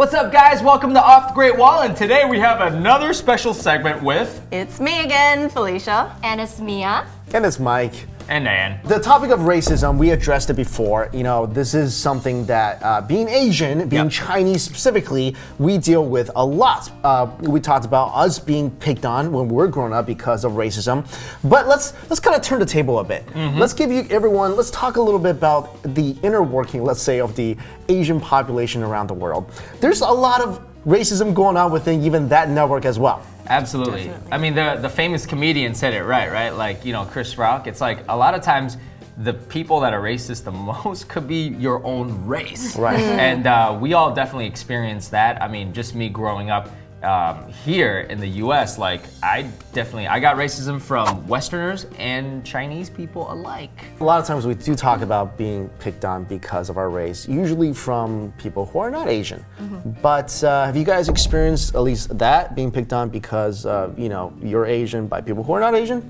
What's up, guys? Welcome to Off the Great Wall, and today we have another special segment with... It's me again, Felicia. And it's Mia. And it's Mike. And Nan. The topic of racism, we addressed it before. You know, this is something that being Asian, being Chinese specifically, we deal with a lot. We talked about us being picked on when we were growing up because of racism. But let's kind of turn the table a bit. Let's let's talk a little bit about the inner working, let's say, of the Asian population around the world. There's a lot of racism going on within even that network as well. Absolutely. Definitely. I mean, the famous comedian said it right? Like, you know, Chris Rock, it's like a lot of times the people that are racist the most could be your own race. Right. And we all definitely experienced that. I mean, just me growing up here in the US, like I got racism from Westerners and Chinese people alike. A lot of times we do talk about being picked on because of our race, usually from people who are not Asian. But have you guys experienced at least that, being picked on because you know, you're Asian by people who are not Asian?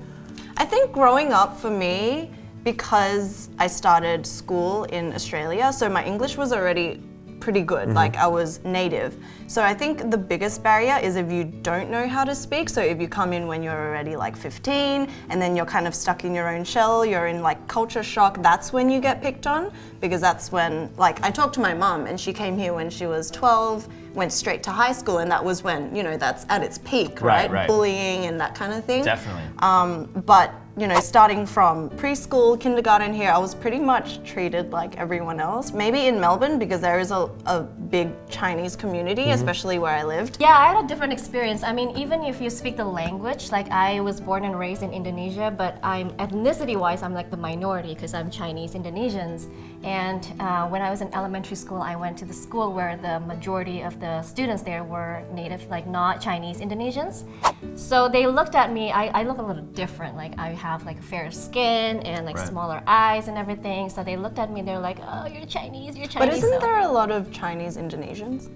I think growing up for me, because I started school in Australia, so my English was already pretty good, like I was native. So I think the biggest barrier is if you don't know how to speak. So if you come in when you're already like 15 and then you're kind of stuck in your own shell, you're in like culture shock, that's when you get picked on, because that's when, like, I talked to my mum and she came here when she was 12, went straight to high school, and that was when, you know, that's at its peak, right? Bullying and that kind of thing. Definitely. But you know, starting from preschool, kindergarten here, I was pretty much treated like everyone else. Maybe in Melbourne, because there is a big Chinese community, especially where I lived. Yeah, I had a different experience. I mean, even if you speak the language, like I was born and raised in Indonesia, but I'm ethnicity-wise, I'm like the minority because I'm Chinese Indonesians. And when I was in elementary school, I went to the school where the majority of the students there were native, like not Chinese Indonesians. So they looked at me, I look a little different, like I have like fair skin and like smaller eyes and everything. So they looked at me, they're like, oh, you're Chinese, you're Chinese. But isn't there a lot of Chinese Indonesians?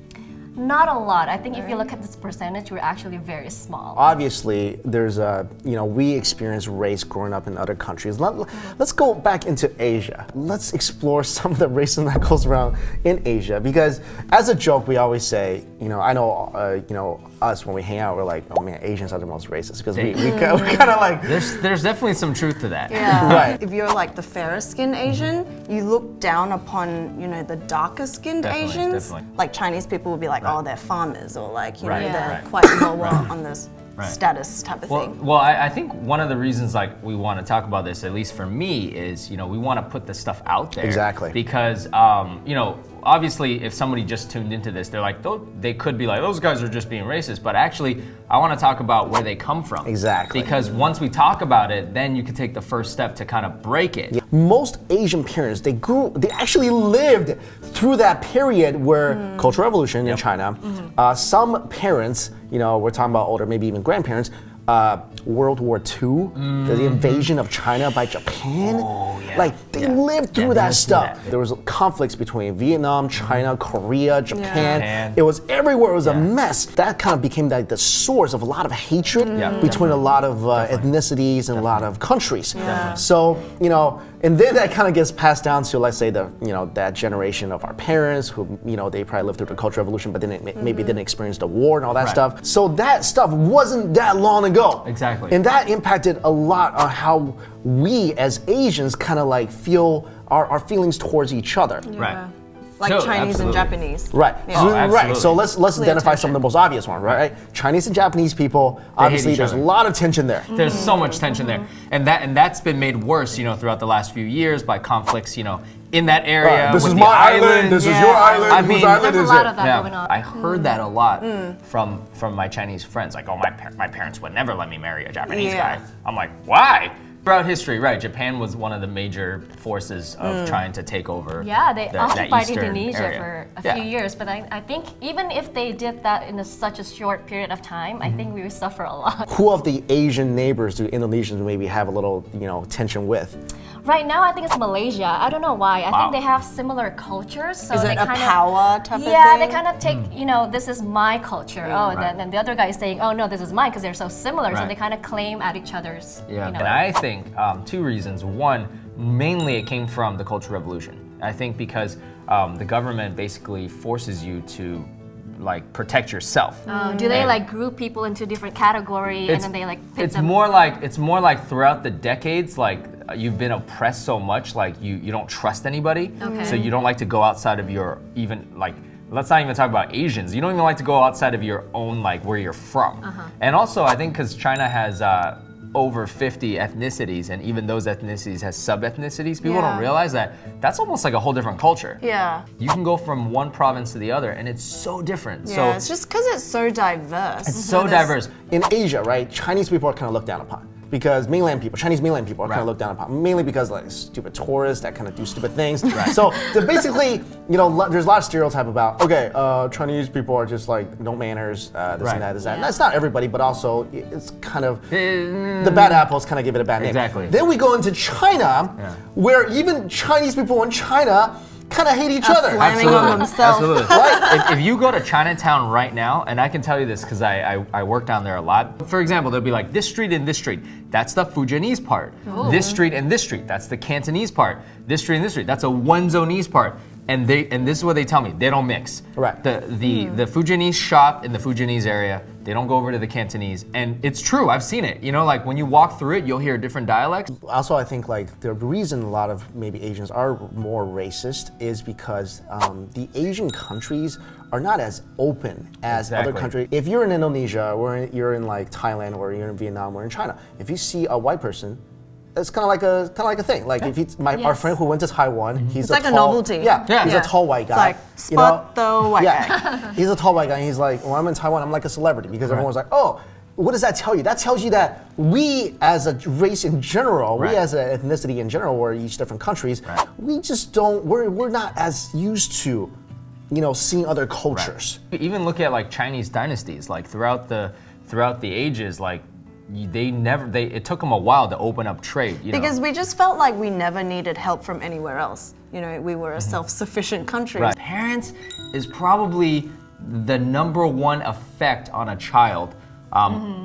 Not a lot. I think if you look at this percentage, we're actually very small. Obviously, there's you know, we experience race growing up in other countries. Let's go back into Asia. Let's explore some of the racism that goes around in Asia, because as a joke, we always say, you know, I know, you know, us when we hang out, we're like, oh man, Asians are the most racist, because we kind of like. There's definitely some truth to that. Yeah. Right. If you're like the fairer skinned Asian, you look down upon, you know, the darker skinned Asians. Definitely. Like Chinese people will be like, oh, they're farmers, or like, you know, they're Right. quite lower on this status type of thing. Well, I think one of the reasons like we want to talk about this, at least for me, is, you know, we want to put the stuff out there. Exactly. Because you know, obviously if somebody just tuned into this, they're like, they could be like, those guys are just being racist, but actually I want to talk about where they come from. Exactly. Because once we talk about it, then you can take the first step to kind of break it. Yeah. Most Asian parents, they actually lived through that period where Cultural Revolution in China. Some parents, you know, we're talking about older, maybe even grandparents, World War II, the invasion of China by Japan. Oh, yeah. Like, they lived through that stuff. There was conflicts between Vietnam, China, Korea, Japan. It was everywhere. It was a mess. That kind of became like the source of a lot of hatred between a lot of ethnicities and a lot of countries. So, you know, and then that kind of gets passed down to, let's say, you know, that generation of our parents who, you know, they probably lived through the Cultural Revolution, but then maybe didn't experience the war and all that stuff. So that stuff wasn't that long ago. Exactly. And that impacted a lot on how we as Asians kind of like feel our feelings towards each other. Right. Like No, Chinese absolutely. and Japanese. Right. Right. So let's identify tension. some of the most obvious ones, right? Chinese and Japanese people, obviously each there's a other. lot of tension there. There's so much tension there, and that's been made worse, you know, throughout the last few years by conflicts, you know, in that area. This with is the my island. This is your island. I mean, whose island There's is a lot it? of that going on. I heard that a lot from my Chinese friends. Like, oh, my parents would never let me marry a Japanese guy. I'm like, why? Throughout history, right, Japan was one of the major forces of trying to take over. Yeah, they that occupied eastern Indonesia area. for a few years, but I think even if they did that in such a short period of time, I think we would suffer a lot. Who of the Asian neighbors do Indonesians maybe have a little, you know, tension with? Right now, I think it's Malaysia. I don't know why. I think they have similar cultures. So Is they it a kind power type of thing? Yeah, they kind of take, you know, this is my culture. Oh, then the other guy is saying, oh no, this is mine, because they're so similar. So Right. they kind of claim at each other's. Yeah, You know. and I think two reasons. One, mainly it came from the Cultural Revolution. I think because the government basically forces you to like protect yourself. Do they like group people into different category and then they like pit It's them? more like throughout the decades, like you've been oppressed so much, like you don't trust anybody. Okay. So you don't like to go outside of your even like. Let's not even talk about Asians. You don't even like to go outside of your own, like where you're from. And also, I think because China has over 50 ethnicities, and even those ethnicities has sub-ethnicities, people don't realize that that's almost like a whole different culture. Yeah. You can go from one province to the other, and it's so different. Yeah, So it's just because it's so diverse. it's so diverse. In Asia, right, Chinese people are kind of looked down upon. Because Chinese mainland people are kind of looked down upon, mainly because like stupid tourists that kind of do stupid things. So basically, you know, there's a lot of stereotype about, okay, Chinese people are just like no manners, this and that, this and that. And that's not everybody, but also it's kind of, the bad apples kind of give it a bad name. Exactly. Then we go into China, where even Chinese people in China kind of hate each other. Slamming on themselves. Absolutely. Right? If you go to Chinatown right now, and I can tell you this because I work down there a lot. For example, they'll be like, this street and this street, that's the Fujianese part. This street and this street, that's the Cantonese part. This street and this street, that's a Wenzhounese part. And this is what they tell me, they don't mix. Right. The Fujianese shop in the Fujianese area, they don't go over to the Cantonese. And it's true, I've seen it. You know, like when you walk through it, you'll hear different dialects. Also, I think like the reason a lot of maybe Asians are more racist is because the Asian countries are not as open as other countries. If you're in Indonesia, or you're in like Thailand, or you're in Vietnam, or in China, if you see a white person, it's kind of like a thing. Like if it's our friend who went to Taiwan, he's like a tall, novelty. Yeah, he's a tall white guy. It's like spot the white guy. He's a tall white guy. And he's like, when I'm in Taiwan, I'm like a celebrity because everyone's like, oh. What does that tell you? That tells you that we as a race in general, we as an ethnicity in general, or each different countries, we just don't, we're not as used to, you know, seeing other cultures. Even look at like Chinese dynasties, like throughout the ages, like it took them a while to open up trade. Because we just felt like we never needed help from anywhere else. You know, we were a self-sufficient country. Right. Parents is probably the #1 effect on a child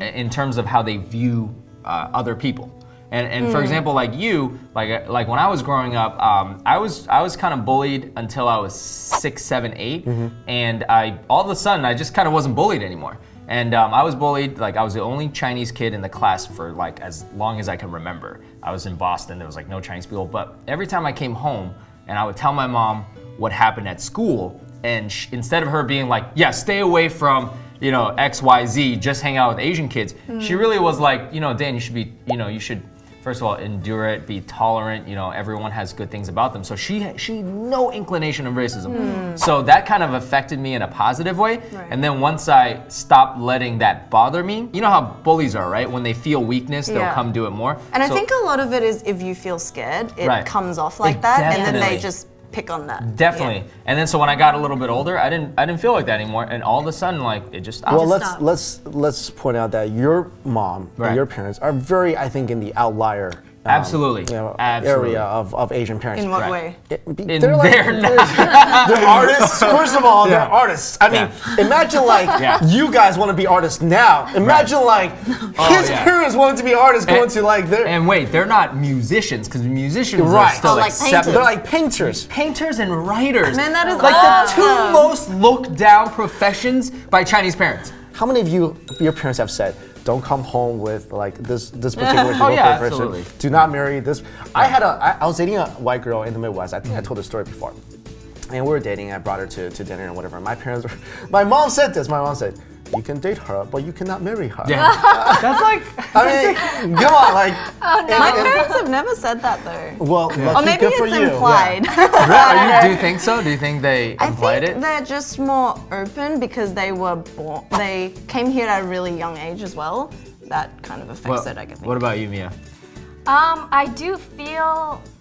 in terms of how they view other people. And for example, like you, like when I was growing up, I was kind of bullied until I was 6, 7, 8, and all of a sudden I just kind of wasn't bullied anymore. And I was bullied, like I was the only Chinese kid in the class for like as long as I can remember. I was in Boston, there was like no Chinese people, but every time I came home and I would tell my mom what happened at school, and instead of her being like, yeah, stay away from, you know, XYZ, just hang out with Asian kids, she really was like, you know, Dan, you should first of all, endure it, be tolerant, you know, everyone has good things about them. So she had no inclination of racism. So that kind of affected me in a positive way. Right. And then once I stopped letting that bother me, you know how bullies are, right? When they feel weakness, they'll come do it more. And I think a lot of it is if you feel scared, it comes off like that, and then they just pick on that. Definitely. Yeah. And then so when I got a little bit older, I didn't feel like that anymore, and all of a sudden, like, it just stopped. Well, let's point out that your mom and your parents are very, I think, in the outlier absolutely. Area of Asian parents. In what way? They're artists. First of all, they're artists. I mean, imagine like you guys want to be artists now. Imagine like his parents wanted to be artists going to like their. And wait, they're not musicians because musicians are still like accepted. They're like painters. Painters and writers. Man, that is like the two most looked down professions by Chinese parents. How many of your parents have said, don't come home with like this particular person. Absolutely. Do not marry this. I was dating a white girl in the Midwest. I think I told this story before. And we were dating. I brought her to dinner and whatever. My mom said this. My mom said, you can date her, but you cannot marry her. Yeah. That's like, I mean, come on, like. Oh, no. My parents have never said that though. Well, or maybe good for it's you. implied. Do you think so? Do you think they implied it? I think they're just more open because they came here at a really young age as well. That kind of affects it, I guess. What about you, Mia?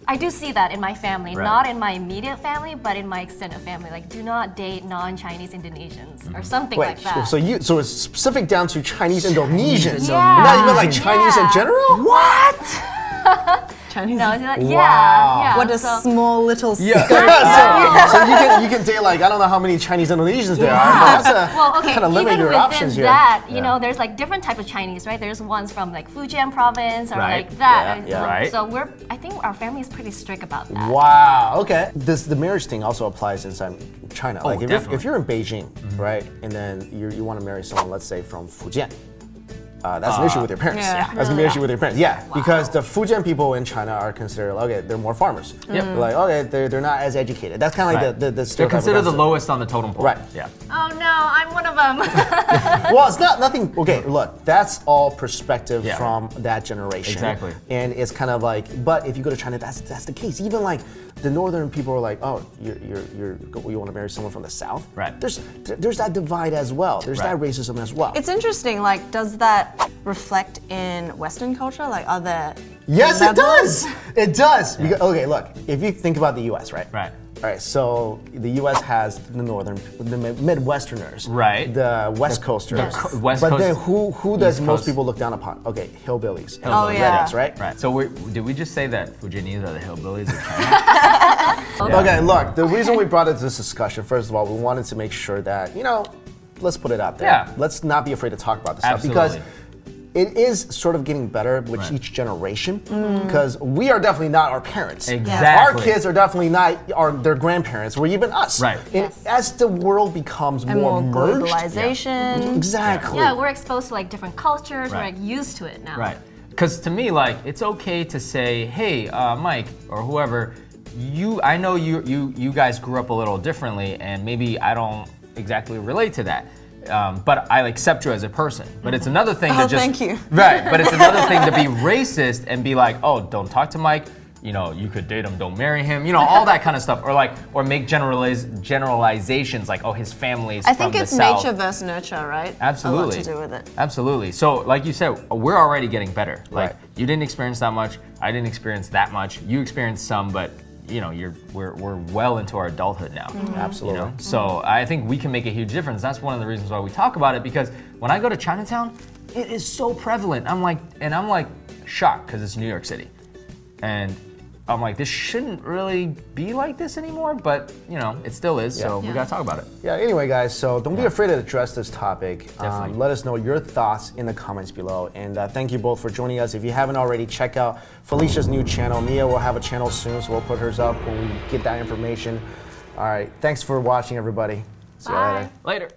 I do see that in my family, not in my immediate family, but in my extended family. Like, do not date non-Chinese Indonesians or something like that. So it's specific down to Chinese Indonesians, Yeah. not even like Chinese in general. What? Chinese. No, it's like, Wow. yeah. What a so- small little skirt. So you can date like I don't know how many Chinese Indonesians there are, but that's Well, okay, kind of limit even your within options here. that, you know, there's like different type of Chinese, right? There's ones from like Fujian province or Right. like that. Yeah, right. So I think our family is pretty strict about that. Wow. Okay. The marriage thing also applies inside China. Oh, Like definitely. if you're in Beijing, right, and then you want to marry someone, let's say from Fujian. That's an issue with your parents. Yeah. That's gonna be an issue with your parents. Yeah, because the Fujian people in China are considered okay, they're more farmers. Yep. Like okay, they're not as educated. That's kind of like Right. the They're stereotype considered the against it. lowest on the totem pole. Right. Yeah. Oh no, I'm one of them. Well, it's nothing. Okay, look, that's all perspective Yeah. from that generation. Exactly. And it's kind of like, but if you go to China, that's the case. Even like the northern people are like, oh, you want to marry someone from the south? Right. There's that divide as well. There's that Right. racism as well. It's interesting, like, does that reflect in Western culture? Like, are there Yes, it levels? does. It does. Because, okay, look, if you think about the U.S., right? Right. All right, so the U.S. has the Midwesterners, Right. The West Coasters, Yes. West but Coast, then who does East most Coast. people look down upon? Okay, hillbillies, and Oh, yeah. rednecks, right? Right. So did we just say that Fujianese are the hillbillies of China? Okay, look, the reason we brought it to this discussion, first of all, we wanted to make sure that, let's put it out there. Yeah. Let's not be afraid to talk about this Absolutely. stuff because it is sort of getting better with Right. each generation because we are definitely not our parents. Exactly. Our kids are definitely not their grandparents or even us. Right. And as the world becomes And more merged, globalization. exactly. Yeah, we're exposed to like different cultures. We're Right. like used to it now. Right. Because to me, like, it's okay to say, hey, Mike or whoever, I know you guys grew up a little differently, and maybe I don't exactly relate to that. But I accept you as a person. But it's another thing to Oh, just thank you. Right. But it's another thing to be racist and be like, oh, don't talk to Mike. You could date him, don't marry him. All that kind of stuff. Or make generalizations like, oh, his family's I from think the it's South. nature versus nurture, right? Absolutely. A lot to do with it. Absolutely. So, like you said, we're already getting better. Like, Right. you didn't experience that much. I didn't experience that much. You experienced some, but we're well into our adulthood now. Absolutely. So I think we can make a huge difference. That's one of the reasons why we talk about it, because when I go to Chinatown, it is so prevalent. I'm like shocked because it's New York City, and I'm like, this shouldn't really be like this anymore, but it still is. So we gotta talk about it. Yeah, anyway, guys, so don't be afraid to address this topic. Definitely. Let us know your thoughts in the comments below. And thank you both for joining us. If you haven't already, check out Felicia's new channel. Mia will have a channel soon, so we'll put hers up when we get that information. All right, thanks for watching, everybody. See you Bye. later. Later.